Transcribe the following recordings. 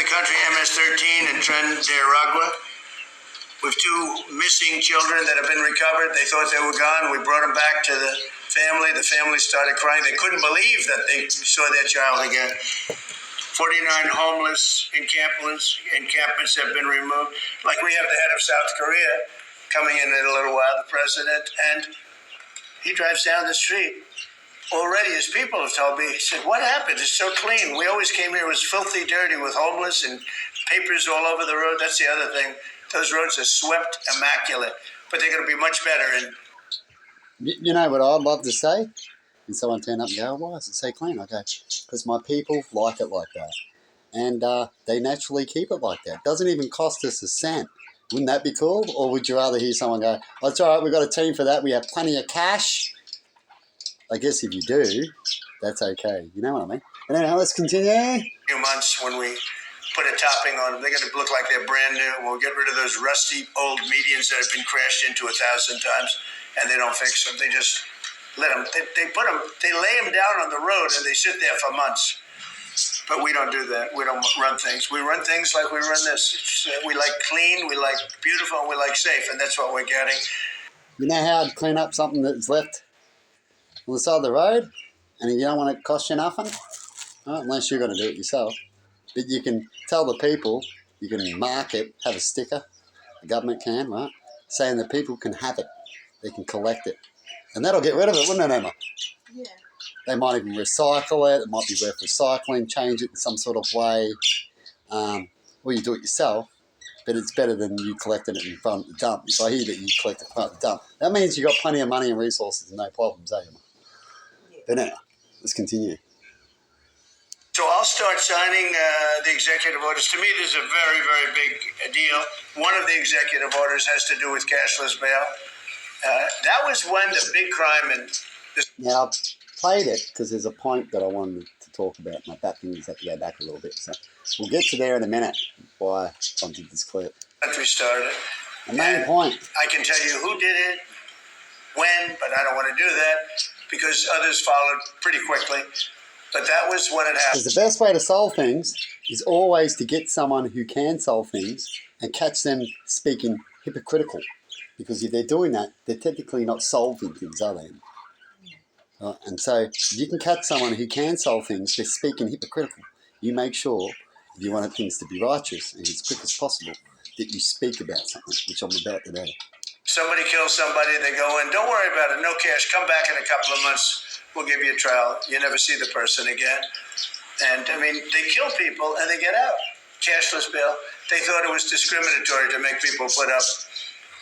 the country, MS-13 and Tren de Aragua, with two missing children that have been recovered. They thought they were gone. We brought them back to the family. The family started crying. They couldn't believe that they saw their child again. 49 homeless encampments have been removed. Like we have the head of South Korea coming in a little while, the president, and he drives down the street. Already, his people have told me, he said, what happened? It's so clean. We always came here, it was filthy dirty with homeless and papers all over the road. That's the other thing. Those roads are swept, immaculate, but they're going to be much better. You know what I'd love to say? And someone turn up and go, why is it so clean? I go, because my people like it like that. And they naturally keep it like that. Doesn't even cost us a cent. Wouldn't that be cool? Or would you rather hear someone go, oh, it's all right, we've got a team for that. We have plenty of cash. I guess if you do, that's okay. You know what I mean? And then let's continue. Few months when we put a topping on them, they're going to look like they're brand new. We'll get rid of those rusty old medians that have been crashed into 1,000 times, and they don't fix them. They just let them. They put them. They lay them down on the road, and they sit there for months. But we don't do that. We don't run things. We run things like we run this. We like clean, we like beautiful, and we like safe, and that's what we're getting. You know how I'd clean up something that's left on the side of the road, and you don't want it to cost you nothing? Well, unless you're going to do it yourself. But you can tell the people, you can mark it, have a sticker, the government can, right, saying that people can have it, they can collect it. And that'll get rid of it, wouldn't it, Emma? Yeah. They might even recycle it, it might be worth recycling, change it in some sort of way. Or you do it yourself, but it's better than you collecting it in front of the dump. If I hear that you collect it in front of the dump, that means you've got plenty of money and resources and no problems, eh, Emma? Yeah. But now, let's continue. So I'll start signing the executive orders. To me, this is a very, very big deal. One of the executive orders has to do with cashless bail. That was when the big crime in this. Now, I've played it because there's a point that I wanted to talk about. My back fingers have to go back a little bit. So we'll get to there in a minute why I wanted this clip. Country started. The main point. I can tell you who did it, when, but I don't want to do that because others followed pretty quickly. But that was what had happened. Because the best way to solve things is always to get someone who can solve things and catch them speaking hypocritical. Because if they're doing that, they're technically not solving things, are they? Right? And so if you can catch someone who can solve things, they're speaking hypocritical. You make sure, if you want things to be righteous and as quick as possible, that you speak about something, which I'm about today. Somebody kills somebody, they go in, don't worry about it, no cash, come back in a couple of months. We'll give you a trial. You never see the person again. And, I mean, they kill people and they get out. Cashless bail. They thought it was discriminatory to make people put up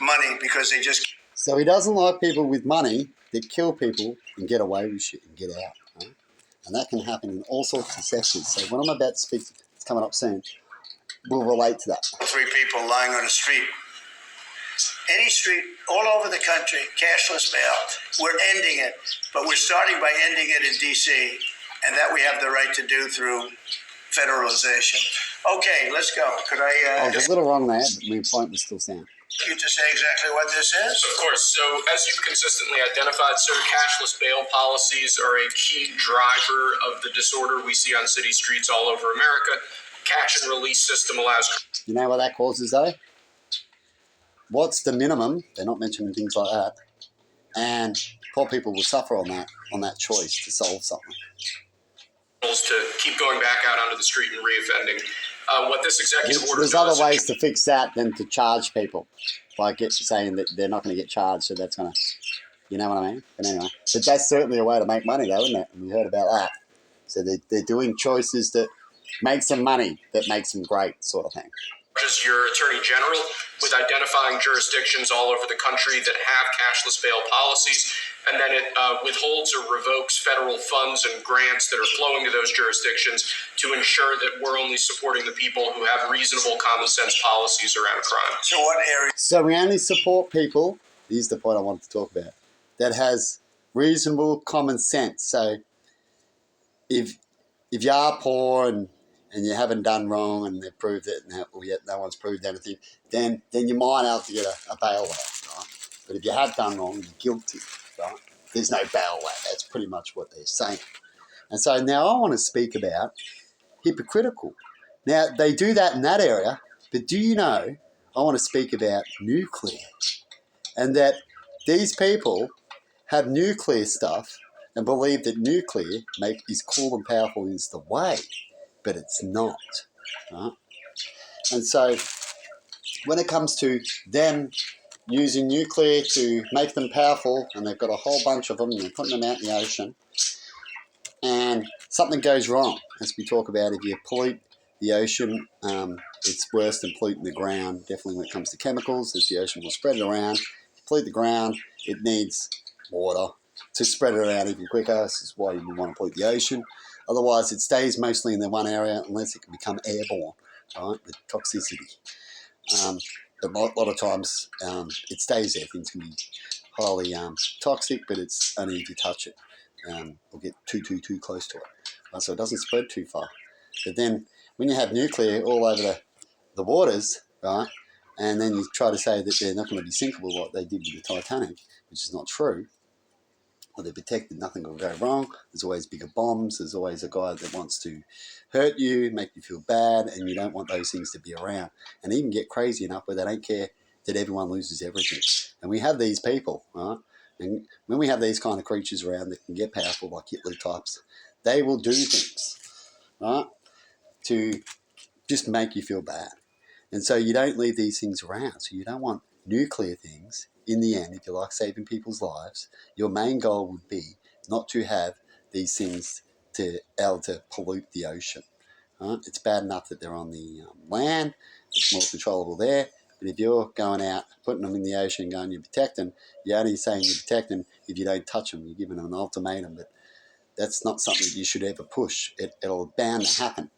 money because they just... So he doesn't like people with money that kill people and get away with shit and get out. Right? And that can happen in all sorts of sectors. So what I'm about to speak, it's coming up soon, will relate to that. 3 people lying on a street. Any street all over the country, cashless bail. We're ending it, but we're starting by ending it in D.C., and that we have the right to do through federalization. Okay, let's go. Could I... I was a little wrong there, but my point was still sound. You to say exactly what this is? Of course. So as you've consistently identified, sir, cashless bail policies are a key driver of the disorder we see on city streets all over America. Catch and release system allows... You know what that causes, though? What's the minimum? They're not mentioning things like that. And poor people will suffer on that choice to solve something. To keep going back out onto the street and reoffending. What this executive order does... There's other ways to fix that than to charge people. Like saying that they're not going to get charged, so that's going to... You know what I mean? But anyway. But that's certainly a way to make money, though, isn't it? And we heard about that. So they're doing choices that make some money, that makes them great, sort of thing. As your Attorney General, with identifying jurisdictions all over the country that have cashless bail policies, and then it withholds or revokes federal funds and grants that are flowing to those jurisdictions to ensure that we're only supporting the people who have reasonable common sense policies around crime. So what area? So we only support people, here's the point I wanted to talk about, that has reasonable common sense. So if you are poor and you haven't done wrong and they've proved it and yet no one's proved anything, then you might have to get a bail out, right? But if you have done wrong and you're guilty, right, there's no bail out. That's pretty much what they're saying. And so now I want to speak about hypocritical. Now, they do that in that area, but do you know, I want to speak about nuclear, and that these people have nuclear stuff and believe that nuclear is cool and powerful is the way, but it's not. Right? And so when it comes to them using nuclear to make them powerful, and they've got a whole bunch of them, and they're putting them out in the ocean, and something goes wrong, as we talk about, if you pollute the ocean, it's worse than polluting the ground, definitely when it comes to chemicals, as the ocean will spread it around. If you pollute the ground, it needs water to spread it around even quicker. This is why you would want to pollute the ocean. Otherwise, it stays mostly in the one area unless it can become airborne, right, with toxicity. But a lot of times it stays there. Things can be highly toxic, but it's only if you touch it or get too close to it. Right? So it doesn't spread too far. But then when you have nuclear all over the waters, right, and then you try to say that they're not going to be sinkable like they did with the Titanic, which is not true, or they're protected, nothing will go wrong. There's always bigger bombs. There's always a guy that wants to hurt you, make you feel bad, and you don't want those things to be around. And even get crazy enough where they don't care that everyone loses everything. And we have these people, right? And when we have these kind of creatures around that can get powerful, like Hitler types, they will do things, right, to just make you feel bad. And so you don't leave these things around. So you don't want nuclear things. In the end, if you like saving people's lives, your main goal would be not to have these things to pollute the ocean. Right? It's bad enough that they're on the land. It's more controllable there. But if you're going out, putting them in the ocean, going, you protect them, you're only saying you protect them if you don't touch them. You're giving them an ultimatum. But that's not something that you should ever push. It'll bound to happen.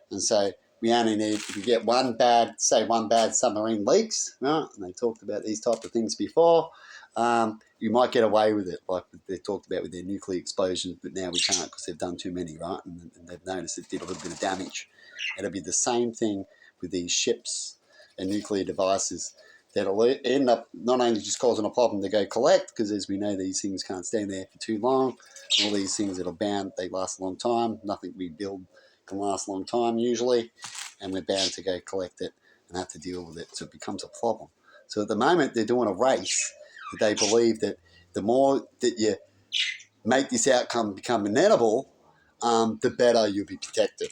And so we only need, if you get one bad submarine leaks, right? And they talked about these type of things before, you might get away with it, like they talked about with their nuclear explosions, but now we can't because they've done too many, right? And they've noticed it did a little bit of damage. It'll be the same thing with these ships and nuclear devices that'll end up not only just causing a problem to go collect, because as we know, these things can't stand there for too long. All these things that are bound, they last a long time. Nothing we build can last a long time usually, and we're bound to go collect it and have to deal with it, so it becomes a problem. So at the moment they're doing a race that they believe that the more that you make this outcome become inedible, the better you'll be protected.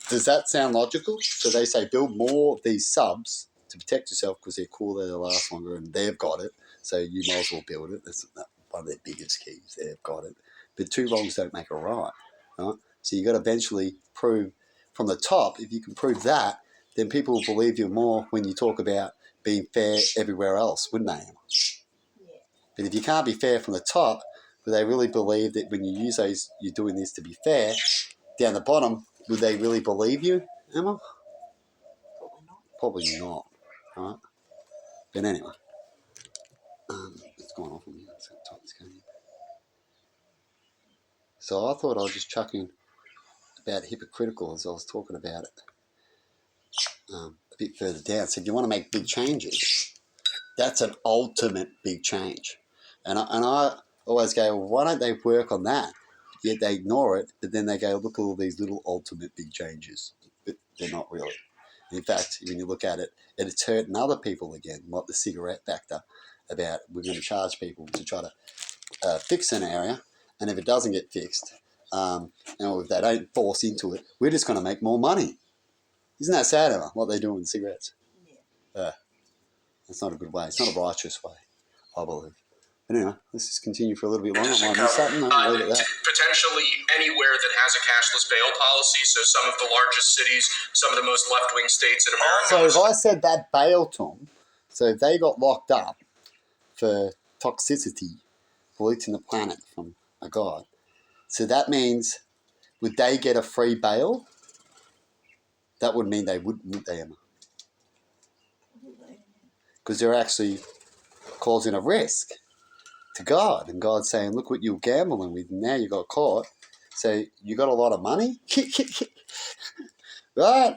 Does that sound logical? So they say build more of these subs to protect yourself because they're cool, they'll last longer, and they've got it, so you might as well build it. That's one of their biggest keys. They've got it. But two wrongs don't make a right. So you've got to eventually prove from the top. If you can prove that, then people will believe you more when you talk about being fair everywhere else, wouldn't they, Emma? Yeah. But if you can't be fair from the top, but they really believe that when you use those, you're doing this to be fair, down the bottom, would they really believe you, Emma? Probably not. Probably not, right? But anyway, it's gone off on me. So I thought I was just chucking about hypocritical as I was talking about it a bit further down. So if you want to make big changes, that's an ultimate big change. And I always go, well, why don't they work on that? Yet they ignore it, but then they go, look at all these little ultimate big changes. But they're not really. In fact, when you look at it, it's hurting other people again, like the cigarette factor, about we're going to charge people to try to fix an area, and if it doesn't get fixed, if they don't force into it, we're just going to make more money. Isn't that sad, Emma, what they're doing with cigarettes? Yeah. It's not a good way. It's not a righteous way, I believe. But anyway, let's just continue for a little bit longer. I might miss something. I'll leave it at that. Potentially anywhere that has a cashless bail policy. So some of the largest cities, some of the most left-wing states in America. So if I said that bail to them, so if they got locked up for toxicity, polluting the planet from a god, so that means, would they get a free bail? That would mean they wouldn't they, Emma? Because they're actually causing a risk to God. And God's saying, look what you were gambling with, and now you got caught. So you got a lot of money? Right?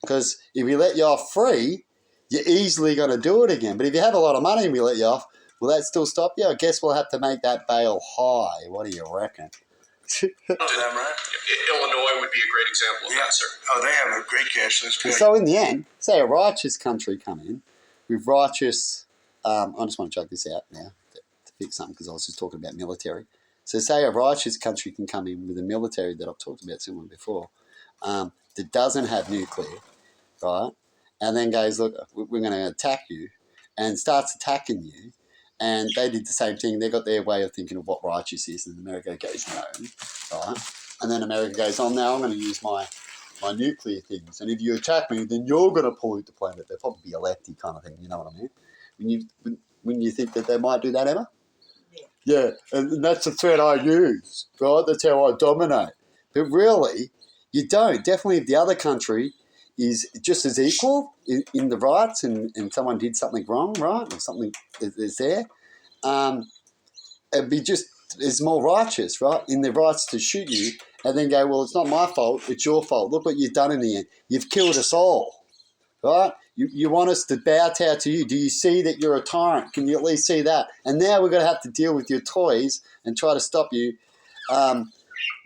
Because if we let you off free, you're easily going to do it again. But if you have a lot of money and we let you off, will that still stop you? I guess we'll have to make that bail high. What do you reckon? Them, right? Illinois would be a great example of that, sir. Oh, they have a great cashless And pay. so in the end, say a righteous country come in with righteous. I just want to chuck this out now to fix something because I was just talking about military. So say a righteous country can come in with a military that I've talked about similar before, that doesn't have nuclear, right? And then goes, look, we're going to attack you, and starts attacking you. And they did the same thing. They got their way of thinking of what righteous is, and America goes, no, right? And then America goes, oh, now I'm going to use my nuclear things. And if you attack me, then you're going to pollute the planet. They'll probably be a lefty kind of thing, you know what I mean? When you think that they might do that, Emma? Yeah, and that's the threat I use, right? That's how I dominate. But really, you don't. Definitely if the other country is just as equal in the rights and someone did something wrong, right, or something is there, it'd be just as more righteous, right, in their rights to shoot you and then go, well, it's not my fault, it's your fault. Look what you've done in the end. You've killed us all, right? You want us to bow to you. Do you see that you're a tyrant? Can you at least see that? And now we're going to have to deal with your toys and try to stop you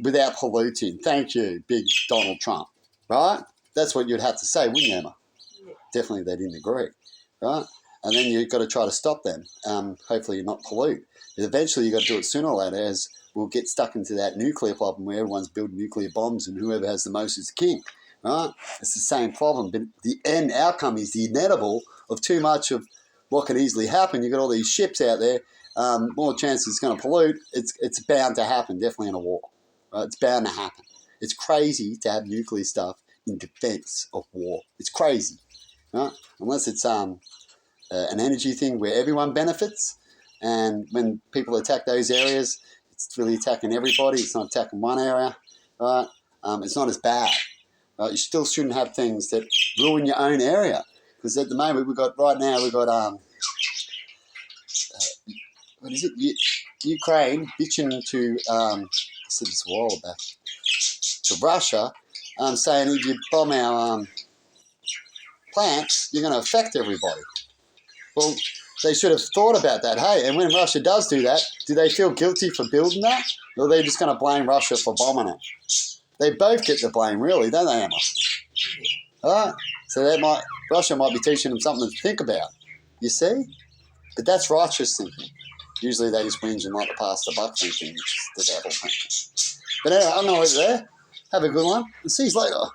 without polluting. Thank you, big Donald Trump, right? That's what you'd have to say, wouldn't you, Emma? Yeah. Definitely they didn't agree, right? And then you've got to try to stop them. Hopefully you're not pollute. But eventually you've got to do it sooner or later, as we'll get stuck into that nuclear problem where everyone's building nuclear bombs and whoever has the most is the king, right? It's the same problem. But the end outcome is the inevitable of too much of what can easily happen. You've got all these ships out there, more chances it's going to pollute. It's bound to happen, definitely in a war. Right? It's bound to happen. It's crazy to have nuclear stuff in defense of war. It's crazy, right? Unless it's an energy thing where everyone benefits, and when people attack those areas, it's really attacking everybody. It's not attacking one area, right? It's not as bad. Right? You still shouldn't have things that ruin your own area, because at the moment we've got what is it? Ukraine bitching to I said this a while back, to Russia, saying if you bomb our plants, you're going to affect everybody. Well, they should have thought about that. Hey, and when Russia does do that, do they feel guilty for building that? Or are they just going to blame Russia for bombing it? They both get the blame, really, don't they, Emma? All right? So Russia might be teaching them something to think about. You see? But that's righteous thinking. Usually they just whinge and like to pass the buck thinking, which is the devil thinking. But anyway, I'm going to leave it there. Have a good one. And see you later.